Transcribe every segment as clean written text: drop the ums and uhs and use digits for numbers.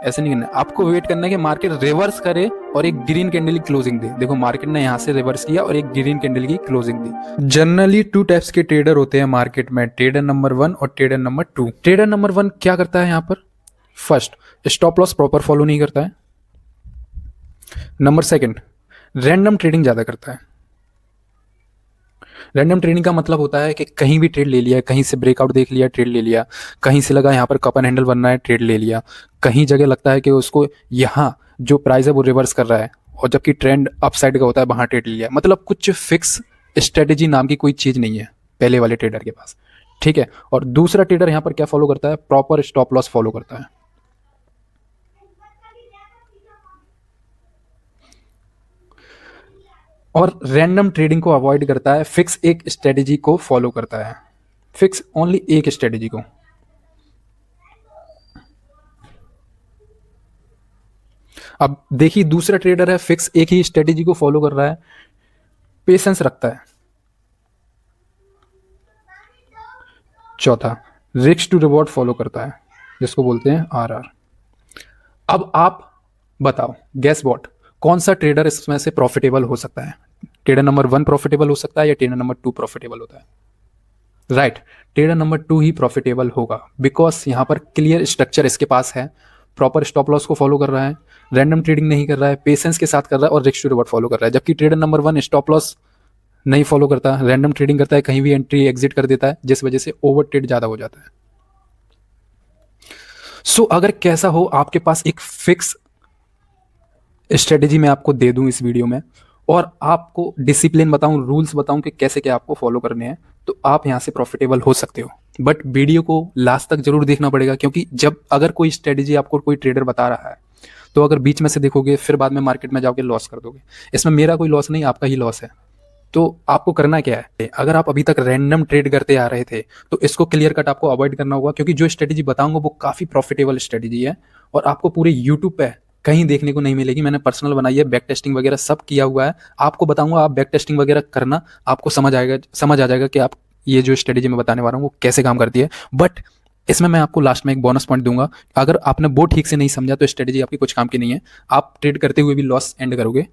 ऐसे नहीं करना है। आपको वेट करना है कि मार्केट रिवर्स करे और एक ग्रीन कैंडल की क्लोजिंग दे। देखो मार्केट ने यहाँ से रिवर्स किया और एक ग्रीन कैंडल की क्लोजिंग दी। जनरली टू टाइप्स के ट्रेडर होते हैं मार्केट में, ट्रेडर नंबर 1 और ट्रेडर नंबर 2। ट्रेडर नंबर 1 क्या करता है यहाँ पर? First, stop loss proper follow नहीं करता है। नंबर सेकंड, रैंडम ट्रेडिंग ज्यादा करता है। रैंडम ट्रेडिंग का मतलब होता है कि कहीं भी ट्रेड ले लिया, कहीं से ब्रेकआउट देख लिया, ट्रेड ले लिया, कहीं से लगा यहाँ पर कप एंड हैंडल बनना है, ट्रेड ले लिया, कहीं जगह लगता है कि उसको यहाँ जो प्राइस है वो रिवर्स कर रहा है और जबकि ट्रेंड अपसाइड का होता है वहां ट्रेड ले लिया। मतलब कुछ फिक्स स्ट्रेटेजी नाम की कोई चीज नहीं है पहले वाले ट्रेडर के पास, ठीक है। और दूसरा ट्रेडर यहाँ पर क्या फॉलो करता है? प्रॉपर स्टॉप लॉस फॉलो करता है। और रैंडम ट्रेडिंग को अवॉइड करता है, फिक्स एक स्ट्रेटेजी को फॉलो करता है, फिक्स ओनली एक स्ट्रेटेजी को। अब देखिए दूसरा ट्रेडर है, फिक्स एक ही स्ट्रेटेजी को फॉलो कर रहा है, पेशेंस रखता है। चौथा, रिस्क टू रिवॉर्ड फॉलो करता है, जिसको बोलते हैं आरआर। अब आप बताओ, गैस व्हाट, कौन सा ट्रेडर इसमें से प्रॉफिटेबल हो सकता है? ट्रेडर नंबर 1 प्रॉफिटेबल हो सकता है या ट्रेडर नंबर 2 प्रॉफिटेबल होता है? राइट, ट्रेडर नंबर 2 ही प्रॉफिटेबल होगा, बिकॉज यहाँ पर क्लियर स्ट्रक्चर इसके पास है, प्रॉपर स्टॉप लॉस को फॉलो कर रहा है, रैंडम ट्रेडिंग नहीं कर रहा है, पेशेंस के साथ कर रहा है और रिस्क टू रिवॉर्ड फॉलो कर रहा है। जबकि ट्रेडर नंबर 1 स्टॉप लॉस नहीं फॉलो करता, रैंडम ट्रेडिंग करता है, कहीं भी एंट्री एग्जिट कर देता है, जिस वजह से ओवर ट्रेड ज्यादा हो जाता है। सो अगर कैसा हो आपके पास एक फिक्स स्ट्रेटेजी मैं आपको दे दूं इस वीडियो में और आपको डिसिप्लिन बताऊं, रूल्स बताऊं कि कैसे क्या आपको फॉलो करने हैं, तो आप यहां से प्रॉफिटेबल हो सकते हो। बट वीडियो को लास्ट तक जरूर देखना पड़ेगा, क्योंकि जब अगर कोई स्ट्रेटेजी आपको कोई ट्रेडर बता रहा है तो अगर बीच में से देखोगे फिर बाद में मार्केट में जाके लॉस कर दोगे। इसमें मेरा कोई लॉस नहीं, आपका ही लॉस है। तो आपको करना क्या है, अगर आप अभी तक रैंडम ट्रेड करते आ रहे थे तो इसको क्लियर कट आपको अवॉइड करना होगा, क्योंकि जो स्ट्रेटेजी बताऊंगा वो काफी प्रॉफिटेबल स्ट्रेटेजी है और आपको पूरे यूट्यूब पे कहीं देखने को नहीं मिलेगी। मैंने पर्सनल बनाई है, बैक टेस्टिंग वगैरह सब किया हुआ है, आपको बताऊंगा। आप बैक टेस्टिंग वगैरह करना, आपको समझ आ जाएगा कि आप ये जो स्ट्रेटेजी मैं बताने वाला हूँ वो कैसे काम करती है। बट इसमें मैं आपको लास्ट में एक बोनस पॉइंट दूंगा, अगर आपने वो ठीक से नहीं समझा तो स्ट्रेटेजी आपकी कुछ काम की नहीं है, आप ट्रेड करते हुए भी लॉस एंड करोगे,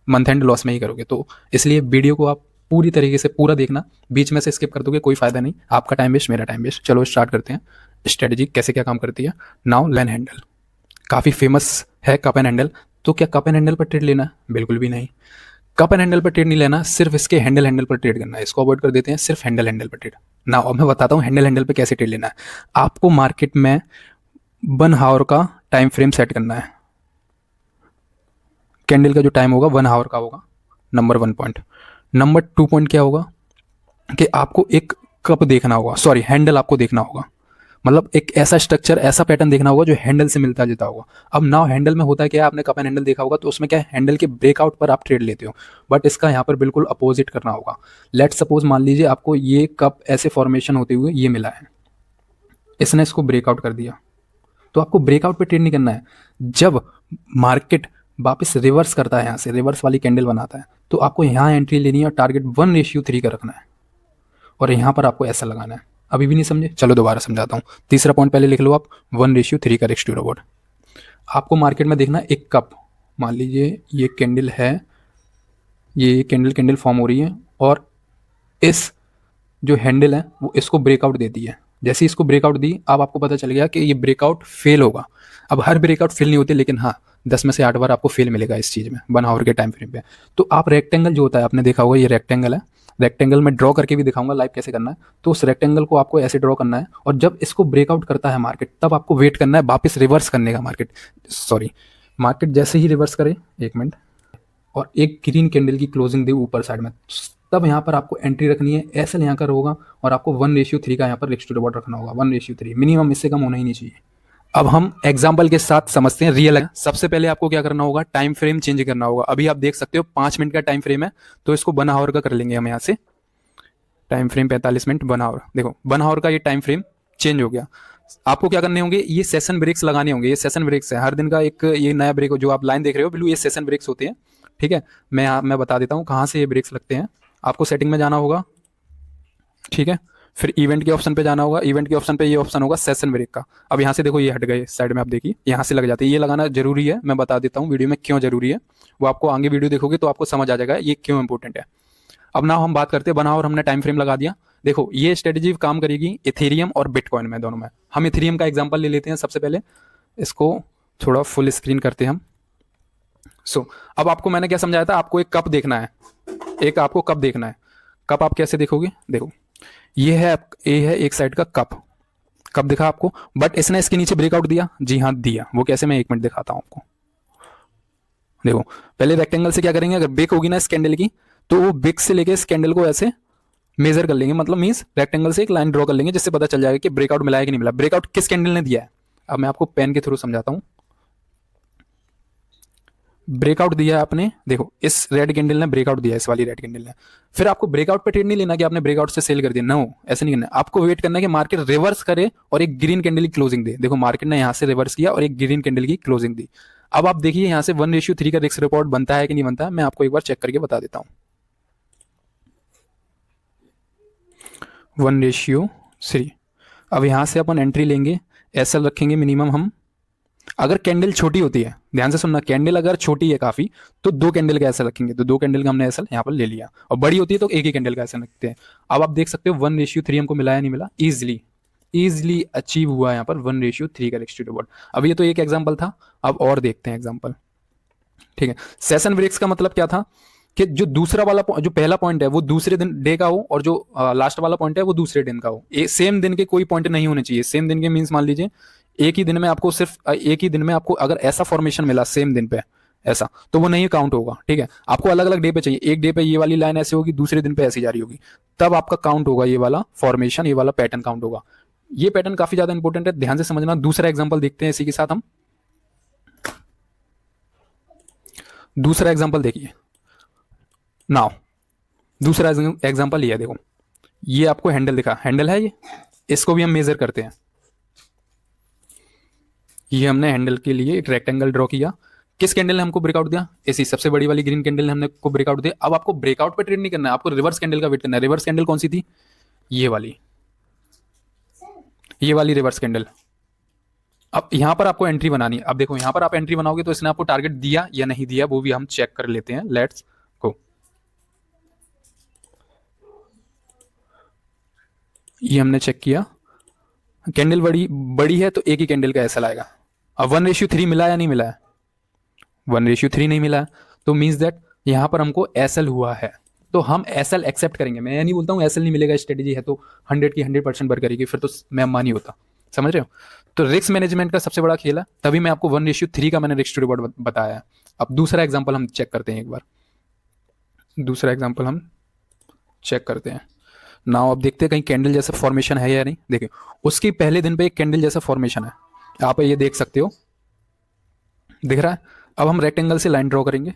मंथ एंड लॉस में ही करोगे। तो इसलिए वीडियो को आप पूरी तरीके से पूरा देखना, बीच में से स्किप कर दोगे कोई फायदा नहीं, आपका टाइम वेस्ट, मेरा टाइम वेस्ट। चलो स्टार्ट करते हैं, स्ट्रेटेजी कैसे क्या काम करती है। नाउ लैन हैंडल काफ़ी फेमस है, कप एंड हैंडल। तो क्या कप एंड हैंडल पर ट्रेड लेना? बिल्कुल भी नहीं, कप एंड हैंडल पर ट्रेड नहीं लेना, सिर्फ इसके हैंडल पर ट्रेड करना है। इसको अवॉइड कर देते हैं, सिर्फ हैंडल पर ट्रेड। ना अब मैं बताता हूँ हैंडल पर कैसे ट्रेड लेना है। आपको मार्केट में 1 आवर का टाइम फ्रेम सेट करना है, कैंडल का जो टाइम होगा 1 आवर का होगा, नंबर 1 पॉइंट। नंबर 2 पॉइंट क्या होगा कि आपको एक कप देखना होगा, सॉरी हैंडल आपको देखना होगा, मतलब एक ऐसा स्ट्रक्चर, ऐसा पैटर्न देखना होगा जो हैंडल से मिलता जुलता होगा। अब नाउ हैंडल में होता है क्या, आपने कप एंड हैंडल देखा होगा तो उसमें क्या है, हैंडल के ब्रेकआउट पर आप ट्रेड लेते हो, बट इसका यहाँ पर बिल्कुल अपोजिट करना होगा। लेट सपोज मान लीजिए आपको ये कप ऐसे फॉर्मेशन होते हुए ये मिला है, इसने इसको ब्रेकआउट कर दिया, तो आपको ब्रेकआउट पे ट्रेड नहीं करना है। जब मार्केट वापस रिवर्स करता है, यहाँ से रिवर्स वाली कैंडल बनाता है, तो आपको यहाँ एंट्री लेनी है और टारगेट 1:3 का रखना है और यहाँ पर आपको ऐसा लगाना है। अभी भी नहीं समझे? चलो दोबारा समझाता हूँ। तीसरा पॉइंट पहले लिख लो आप, 1:3 का रिस्क टू रिवॉर्ड। आपको मार्केट में देखना एक कप, मान लीजिए ये कैंडल है, ये कैंडल फॉर्म हो रही है और इस जो हैंडल है वो इसको ब्रेकआउट देती है। जैसे ही इसको ब्रेकआउट दी, अब आपको पता चल गया कि ये ब्रेकआउट फेल होगा। अब हर ब्रेकआउट फेल नहीं होते, लेकिन हाँ 10 में से 8 बार आपको फेल मिलेगा इस चीज़ में 1 आवर के टाइम फ्रेम पे। तो आप रेक्टेंगल जो होता है, आपने देखा होगा ये रेक्टेंगल है, रेक्टेंगल में ड्रॉ करके भी दिखाऊंगा लाइव कैसे करना है। तो उस रेक्टेंगल को आपको ऐसे ड्रॉ करना है और जब इसको ब्रेकआउट करता है मार्केट, तब आपको वेट करना है वापस रिवर्स करने का। मार्केट जैसे ही रिवर्स करे, 1 मिनट, और एक ग्रीन कैंडल की क्लोजिंग दे ऊपर साइड में, तब यहाँ पर आपको एंट्री रखनी है। ऐसे यहाँ कर होगा और आपको 1:3 का यहाँ पर रिस्क टू रिवॉर्ड रखना होगा, 1:3 मिनिमम, इससे कम होना ही नहीं चाहिए। अब हम एग्जाम्पल के साथ समझते हैं रियल। सबसे पहले आपको क्या करना होगा, टाइम फ्रेम चेंज करना होगा। अभी आप देख सकते हो 5 मिनट का टाइम फ्रेम है, तो इसको 1 आवर का कर लेंगे हम। यहाँ से टाइम फ्रेम 45 मिनट, 1 आवर, देखो 1 आवर का ये टाइम फ्रेम चेंज हो गया। आपको क्या करने होंगे, ये सेशन ब्रेक्स लगाने होंगे। ये सेशन ब्रेक्स है, हर दिन का एक ये नया ब्रेक, जो आप लाइन देख रहे हो बिल्कुल, ये सेशन ब्रेक्स होते हैं। ठीक है, मैं बता देता हूँ कहाँ से ये ब्रेक्स लगते हैं। आपको सेटिंग में जाना होगा, ठीक है, फिर इवेंट के ऑप्शन पे जाना होगा, इवेंट के ऑप्शन पे ये ऑप्शन होगा सेशन ब्रेक का। अब यहाँ से देखो ये हट गए साइड में, आप देखिए यहाँ से लग जाते हैं, ये लगाना जरूरी है, मैं बता देता हूँ वीडियो में क्यों जरूरी है, वो आपको आगे वीडियो देखोगे तो आपको समझ आ जाएगा ये क्यों इंपॉर्टेंट है। अब ना हम बात करते हैं बना और हमने टाइम फ्रेम लगा दिया। देखो ये स्ट्रेटेजी काम करेगी इथेरियम और बिटकॉइन में, दोनों में। हम इथेरियम का एग्जांपल ले लेते हैं सबसे पहले, इसको थोड़ा फुल स्क्रीन करते हैं हम। अब आपको मैंने क्या समझाया था, आपको एक कप देखना है, एक आपको कप देखना है। कप आप कैसे देखोगे, देखो ये है एक साइड का कप, कप दिखा आपको, बट इसने इसके नीचे ब्रेकआउट दिया, जी हाँ दिया। वो कैसे, मैं 1 मिनट दिखाता हूं आपको। देखो पहले रेक्टेंगल से क्या करेंगे, अगर बेक होगी ना इस कैंडल की, तो वो बेक से लेके इस कैंडल को ऐसे मेजर कर लेंगे, मतलब मींस रेक्टेंगल से एक लाइन ड्रॉ कर लेंगे, जिससे पता चल जाएगा कि ब्रेकआउट मिला है कि नहीं मिला। ब्रेकआउट किस कैंडल ने दिया है, अब मैं आपको पेन के थ्रू समझाता हूं। ब्रेकआउट दिया है आपने, देखो इस रेड कैंडल ने ब्रेकआउट दिया है, इस वाली रेड कैंडल ने। फिर आपको ब्रेकआउट पे ट्रेड नहीं लेना कि आपने ब्रेकआउट से सेल कर दिया, नो ऐसे नहीं करना। आपको वेट करना है कि मार्केट रिवर्स करे और एक ग्रीन कैंडल की क्लोजिंग दे। देखो मार्केट ने यहां से रिवर्स किया और एक ग्रीन कैंडल की क्लोजिंग दी। अब आप देखिए यहां से 1:3 का रिस्क रिपोर्ट बनता है कि नहीं बनता है, मैं आपको एक बार चेक करके बता देता हूं। 1:3। अब यहां से अपन एंट्री लेंगे, एसएल रखेंगे मिनिमम हम। अगर कैंडल छोटी होती है, ध्यान से सुनना, कैंडल अगर छोटी है काफी, तो 2 कैंडल का एसएल रखेंगे, तो 2 कैंडल का हमने एसएल यहाँ पर ले लिया। और बड़ी होती है तो एक ही कैंडल का एसएल रखते हैं। अब आप देख सकते हो 1:3 हमको मिला या नहीं मिला, इजिली अचीव हुआ यहाँ पर 1:3 का रिस्क रिवॉर्ड। अब ये तो एक एग्जाम्पल था, अब और देखते हैं एग्जाम्पल। ठीक है, सेशन ब्रेक्स का मतलब क्या था कि जो दूसरा वाला जो पहला पॉइंट है वो दूसरे दिन डे का हो, और जो लास्ट वाला पॉइंट है वो दूसरे दिन का हो। सेम दिन के कोई पॉइंट नहीं होने चाहिए। सेम दिन के मीन्स मान लीजिए एक ही दिन में आपको सिर्फ एक ही दिन में आपको अगर ऐसा फॉर्मेशन मिला सेम दिन पे ऐसा, तो वो नहीं काउंट होगा। ठीक है, आपको अलग अलग डे पे चाहिए, एक डे पे ये वाली लाइन ऐसे होगी, दूसरे दिन पे ऐसी जा रही होगी, तब आपका काउंट होगा ये वाला फॉर्मेशन, ये वाला पैटर्न काउंट होगा। ये पैटर्न काफी ज्यादा इंपॉर्टेंट है, ध्यान से समझना। दूसरा एग्जाम्पल देखते हैं इसी के साथ हम। दूसरा एग्जाम्पल देखिए नाउ, दूसरा एग्जाम्पल ये है, देखो ये आपको हैंडल दिखा, हैंडल है ये, इसको भी हम मेजर करते हैं। ये हमने हैंडल के लिए एक रेक्टेंगल ड्रॉ किया, किस कैंडल ने हमको ब्रेकआउट दिया, ऐसी सबसे बड़ी वाली ग्रीन कैंडल ने हमने को ब्रेकआउट दिया। अब आपको ब्रेकआउट पे ट्रेड नहीं करना है, आपको रिवर्स कैंडल का वेट करना है। रिवर्स कैंडल कौन सी थी, ये वाली रिवर्स कैंडल। अब यहां पर आपको एंट्री बनानी है। अब देखो यहां पर आप एंट्री बनाओगे तो इसने आपको टारगेट दिया या नहीं दिया, वो भी हम चेक कर लेते हैं। Let's go. ये हमने चेक किया, कैंडल बड़ी है तो एक ही कैंडल का ऐसा लाएगा। अब 1:3 मिला या नहीं मिला है, 1:3 नहीं मिला है, तो मीन्स दैट यहां पर हमको एसएल हुआ है, तो हम एसएल एक्सेप्ट करेंगे। मैं ये नहीं बोलता हूं एसएल नहीं मिलेगा, स्ट्रेटेजी है तो 100 की 100% बर करेगी, फिर तो मैं मानी होता। समझ रहे हो, तो रिस्क मैनेजमेंट का सबसे बड़ा खेल है, तभी मैं आपको 1:3 का मैंने रिस्क टू रिवॉर्ड बताया है। अब दूसरा एग्जाम्पल हम चेक करते हैं एक बार, दूसरा एग्जाम्पल हम चेक करते हैं नाउ। अब देखते हैं कहीं कैंडल जैसा फॉर्मेशन है या नहीं। देखिए उसके पहले दिन पे एक कैंडल जैसा फॉर्मेशन है, आप ये देख सकते हो, दिख रहा है। अब हम रेक्टेंगल से लाइन ड्रॉ करेंगे,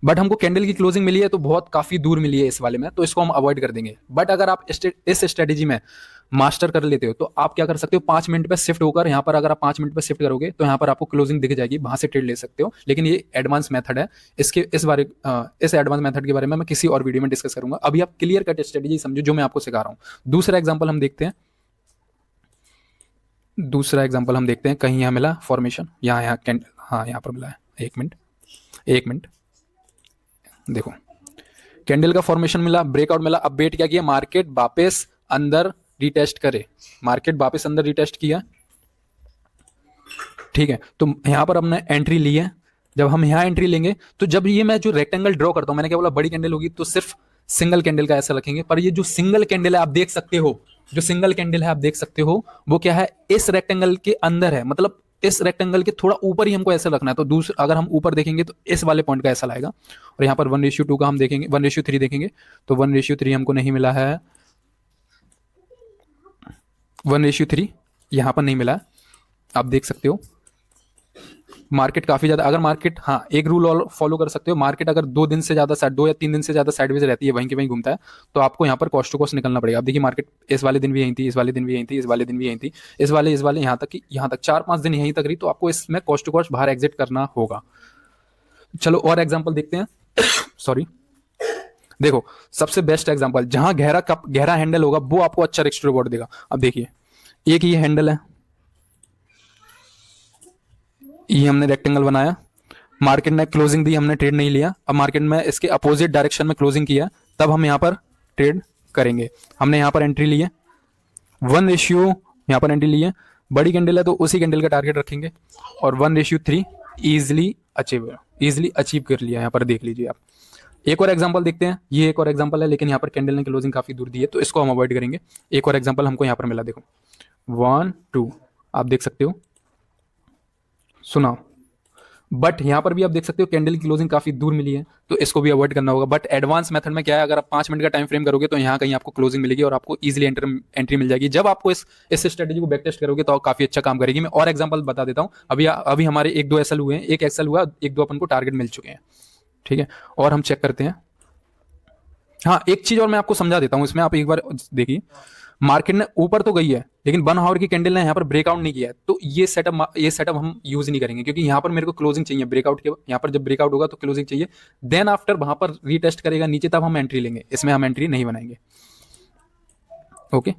बट हमको कैंडल की क्लोजिंग मिली है तो बहुत काफी दूर मिली है इस वाले में, तो इसको हम अवॉइड कर देंगे। बट अगर आप इस स्ट्रेटेजी में मास्टर कर लेते हो तो आप क्या कर सकते हो, 5 मिनट पे शिफ्ट होकर यहाँ पर अगर आप 5 मिनट पे शिफ्ट करोगे तो यहाँ पर आपको क्लोजिंग दिख जाएगी, वहां से ट्रेड ले सकते हो। लेकिन ये एडवांस मेथड है, इस एडवांस मेथड के बारे में मैं किसी और वीडियो में डिस्कस करूंगा। अभी आप क्लियर कट स्ट्रेटेजी समझो जो मैं आपको सिखा रहा हूँ। दूसरा एग्जाम्पल हम देखते हैं, दूसरा एग्जाम्पल हम देखते हैं कहीं यहाँ मिला फॉर्मेशन, यहाँ कैंडल, हाँ यहाँ पर मिला है। एक मिनट देखो, कैंडल का फॉर्मेशन मिला, ब्रेकआउट मिला। अब वेट क्या किया, मार्केट वापस अंदर रिटेस्ट करे, मार्केट वापस अंदर रिटेस्ट किया। ठीक है, तो यहां पर हमने एंट्री ली है। जब हम यहां एंट्री लेंगे तो जब ये मैं जो रेक्टेंगल ड्रॉ करता हूं, मैंने क्या बोला, बड़ी कैंडल होगी तो सिर्फ सिंगल कैंडल का ऐसा रखेंगे। पर ये जो सिंगल कैंडल है आप देख सकते हो, जो सिंगल कैंडल है आप देख सकते हो वो क्या है, इस रेक्टेंगल के अंदर है, मतलब इस रेक्टेंगल के थोड़ा ऊपर ही हमको ऐसा रखना है। तो दूसरा अगर हम ऊपर देखेंगे तो इस वाले पॉइंट का ऐसा लाएगा, और यहाँ पर 1:2 का हम देखेंगे, 1:3 देखेंगे तो 1:3 हमको नहीं मिला है, 1:3 यहाँ पर नहीं मिला है। आप देख सकते हो मार्केट काफी ज्यादा, अगर मार्केट, हाँ एक रूल फॉलो कर सकते हो, मार्केट अगर 2 दिन से ज्यादा, 2 या 3 दिन से ज्यादा साइडवेज रहती है, वहीं के वहीं घूमता है, तो आपको यहाँ पर कॉस्ट टू कॉस्ट निकलना पड़ेगा। अब देखिए मार्केट इस वाले दिन भी यहीं थी, इस वाले दिन भी यहीं थी, इस वाले दिन भी यहीं थी, इस वाले यहाँ तक 4-5 दिन यहीं तक रही, तो आपको इसमें कॉस्ट टू कॉस्ट बाहर एग्जिट करना होगा। चलो और एग्जाम्पल देखते हैं। सॉरी, देखो सबसे बेस्ट एग्जांपल, जहां गहरा कप गहरा हैंडल होगा वो आपको अच्छा रिस्क रिवॉर्ड देगा। अब देखिए एक ये हैंडल है, ये हमने रेक्टेंगल बनाया, मार्केट ने क्लोजिंग दी, हमने ट्रेड नहीं लिया, अब मार्केट में इसके अपोजिट डायरेक्शन में क्लोजिंग किया, तब हम यहाँ पर ट्रेड करेंगे। हमने यहाँ पर एंट्री ली है, 1:, यहाँ पर एंट्री ली है, बड़ी कैंडल है तो उसी कैंडल का टारगेट रखेंगे, और 1:3 इजिली अचीव कर लिया। यहाँ पर देख लीजिए आप। एक और एग्जांपल देखते हैं, ये एक और एग्जांपल है, लेकिन यहाँ पर कैंडल ने क्लोजिंग काफी दूर दी है तो इसको हम अवॉइड करेंगे। एक और एग्जांपल हमको यहाँ पर मिला, देखो 1 2, आप देख सकते हो, सुना। बट यहाँ पर भी आप देख सकते हो कैंडल की क्लोजिंग काफी दूर मिली है तो इसको भी अवॉइड करना होगा। बट एडवांस मेथड में क्या है, अगर आप 5 मिनट का टाइम फ्रेम करोगे तो यहाँ कहीं आपको क्लोजिंग मिलेगी और आपको इजीली एंट्री मिल जाएगी। जब आपको इस स्ट्रेटेजी को बैक टेस्ट करोगे तो काफी अच्छा काम करेगी। मैं और एग्जांपल बता देता हूँ। अभी हमारे 1-2 एसएल हुए हैं, एक एक्सएल हुआ, 1-2 अपन को टारगेट मिल चुके हैं, ठीक है। और हम चेक करते हैं। हाँ एक चीज और मैं आपको समझा देता हूँ इसमें, आप एक बार देखिए, मार्केट ने ऊपर तो गई है लेकिन 1 आवर की कैंडल ने यहाँ पर ब्रेकआउट नहीं किया है, तो ये सेटअप हम यूज नहीं करेंगे, क्योंकि यहाँ पर मेरे को क्लोजिंग चाहिए ब्रेकआउट के। यहाँ पर जब ब्रेकआउट होगा तो क्लोजिंग चाहिए, देन आफ्टर वहां पर रीटेस्ट करेगा नीचे, तब हम एंट्री लेंगे। इसमें हम एंट्री नहीं बनाएंगे। ओके,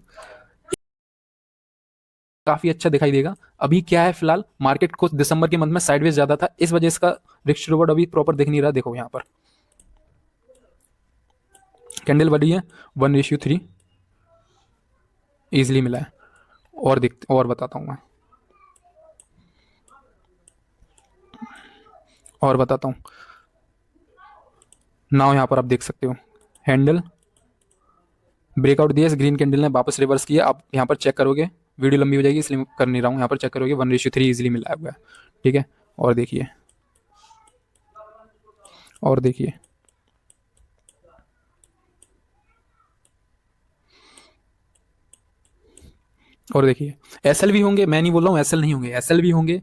काफी अच्छा दिखाई देगा। अभी क्या है, फिलहाल मार्केट को दिसंबर के मंथ में साइडवेज ज्यादा था, इस वजह इसका रिस्क रिवॉर्ड अभी प्रॉपर दिख नहीं रहा। देखो यहाँ पर कैंडल बड़ी है, 1:3 इजिली मिला है। और बताता हूँ मैं, और बताता हूँ नाउ। यहाँ पर आप देख सकते हो हैंडल ब्रेकआउट दिया, इस ग्रीन कैंडल ने वापस रिवर्स किया। आप यहाँ पर चेक करोगे, वीडियो लंबी हो जाएगी इसलिए कर नहीं रहा हूँ। यहाँ पर चेक करोगे 1:3 इजिली मिला हुआ है, ठीक है। और देखिए, और देखिए, और देखिए एसएल भी होंगे, मैं नहीं बोल रहा हूँ एसएल नहीं होंगे, एसएल भी होंगे,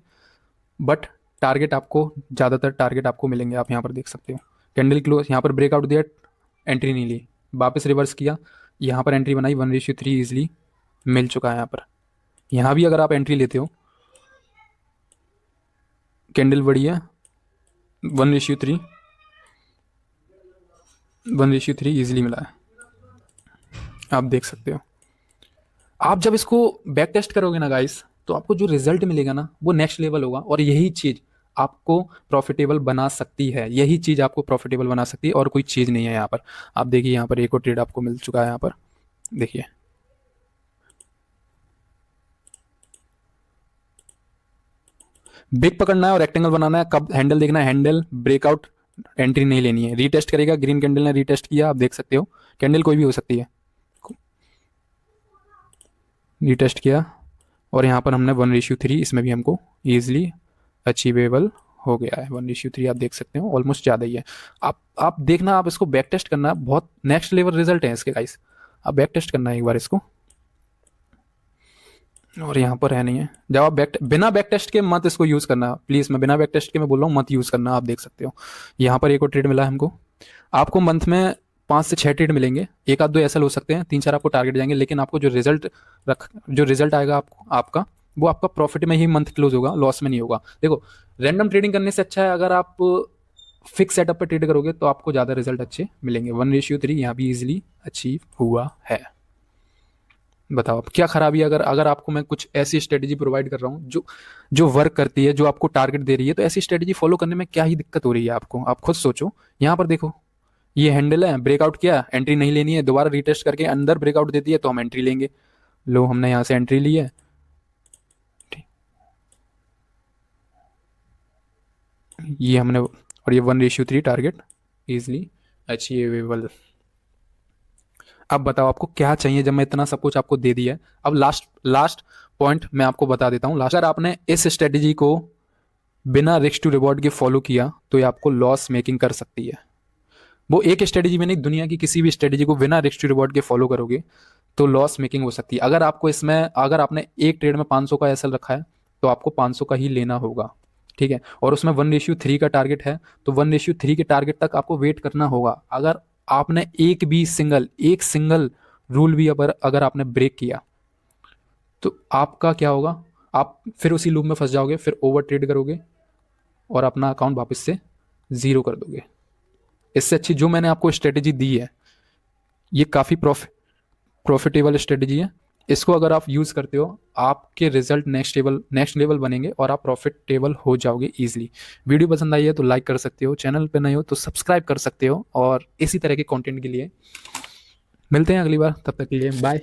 बट टारगेट आपको ज़्यादातर टारगेट आपको मिलेंगे। आप यहाँ पर देख सकते हो कैंडल क्लोज, यहाँ पर ब्रेकआउट दिया, एंट्री नहीं ली, वापस रिवर्स किया, यहाँ पर एंट्री बनाई, 1:3 इजिली मिल चुका है। यहाँ पर यहाँ भी अगर आप एंट्री लेते हो, कैंडल बड़ी है, 1:3 इजिली मिला है, आप देख सकते हो। आप जब इसको बैक टेस्ट करोगे ना गाइस, तो आपको जो रिजल्ट मिलेगा ना वो नेक्स्ट लेवल होगा, और यही चीज आपको प्रॉफिटेबल बना सकती है। यही चीज आपको प्रॉफिटेबल बना सकती है, और कोई चीज नहीं है। यहाँ पर आप देखिए, यहाँ पर एक और ट्रेड आपको मिल चुका है। यहाँ पर देखिए, बिग पकड़ना है और रेक्टेंगल बनाना है, कब हैंडल देखना है, हैंडल ब्रेकआउट, एंट्री नहीं लेनी है, रीटेस्ट करेगा। ग्रीन कैंडल ने रीटेस्ट किया, आप देख सकते हो, कैंडल कोई भी हो सकती है, रीटेस्ट किया, और यहाँ पर हमने 1:3, इसमें भी हमको ईजिली अचीवेबल हो गया है। 1:3 आप देख सकते हो, ऑलमोस्ट ज़्यादा ही है। आप देखना, आप इसको बैक टेस्ट करना, बहुत नेक्स्ट लेवल रिजल्ट है इसके गाइस। आप बैक टेस्ट करना एक बार इसको, और यहाँ पर है नहीं है। जब आप बिना बैक टेस्ट के मत इसको यूज़ करना प्लीज़, मैं बिना बैक टेस्ट के मैं बोल रहा हूँ, मत यूज़ करना। आप देख सकते हो यहाँ पर एक और ट्रेड मिला है हमको। आपको मंथ में 5 से 6 ट्रेड मिलेंगे, 1-2 एसएल हो सकते हैं, 3-4 आपको टारगेट जाएंगे, लेकिन आपको जो रिजल्ट आएगा आपका, वो आपका प्रॉफिट में ही मंथ क्लोज होगा, लॉस में नहीं होगा। देखो रैंडम ट्रेडिंग करने से अच्छा है अगर आप फिक्स सेटअप पर ट्रेड करोगे तो आपको ज़्यादा रिजल्ट अच्छे मिलेंगे। 1:3 यहाँ भी इजिली अचीव हुआ है। बताओ अब क्या खराबी है, अगर अगर आपको मैं कुछ ऐसी स्ट्रेटेजी प्रोवाइड कर रहा हूँ जो जो वर्क करती है, जो आपको टारगेट दे रही है, तो ऐसी स्ट्रेटेजी फॉलो करने में क्या ही दिक्कत हो रही है आपको? आप खुद सोचो। यहाँ पर देखो, ये हैंडल है, ब्रेकआउट किया, एंट्री नहीं लेनी है, दोबारा रीटेस्ट करके अंदर ब्रेकआउट देती है तो हम एंट्री लेंगे। लो हमने यहाँ से एंट्री ली है, ये हमने, और ये 1:3 टारगेट इजिली अचीवेबल। अब बताओ आपको क्या चाहिए जब मैं इतना सब कुछ आपको दे दिया है। अब लास्ट लास्ट पॉइंट मैं आपको बता देता हूँ। लास्ट, अगर आपने इस स्ट्रेटेजी को बिना रिस्क टू रिवॉर्ड के फॉलो किया तो ये आपको लॉस मेकिंग कर सकती है। वो एक स्ट्रेटेजी में नहीं, दुनिया की किसी भी स्ट्रेटेजी को बिना रिस्क टू रिवॉर्ड के फॉलो करोगे तो लॉस मेकिंग हो सकती है। अगर आपको इसमें, अगर आपने एक ट्रेड में 500 का एसएल रखा है तो आपको 500 का ही लेना होगा, ठीक है। और उसमें 1:3 का टारगेट है तो 1:3 के टारगेट तक आपको वेट करना होगा। अगर आपने एक सिंगल रूल भी अगर आपने ब्रेक किया तो आपका क्या होगा, आप फिर उसी लूप में फंस जाओगे, फिर ओवर ट्रेड करोगे और अपना अकाउंट वापस से जीरो कर दोगे। इससे अच्छी जो मैंने आपको स्ट्रेटेजी दी है, ये काफ़ी प्रॉफिटेबल स्ट्रेटेजी है। इसको अगर आप यूज़ करते हो, आपके रिजल्ट नेक्स्ट लेवल बनेंगे और आप प्रॉफिटेबल हो जाओगे ईजिली। वीडियो पसंद आई है तो लाइक कर सकते हो, चैनल पे नए हो तो सब्सक्राइब कर सकते हो, और इसी तरह के कंटेंट के लिए मिलते हैं अगली बार। तब तक के लिए बाय।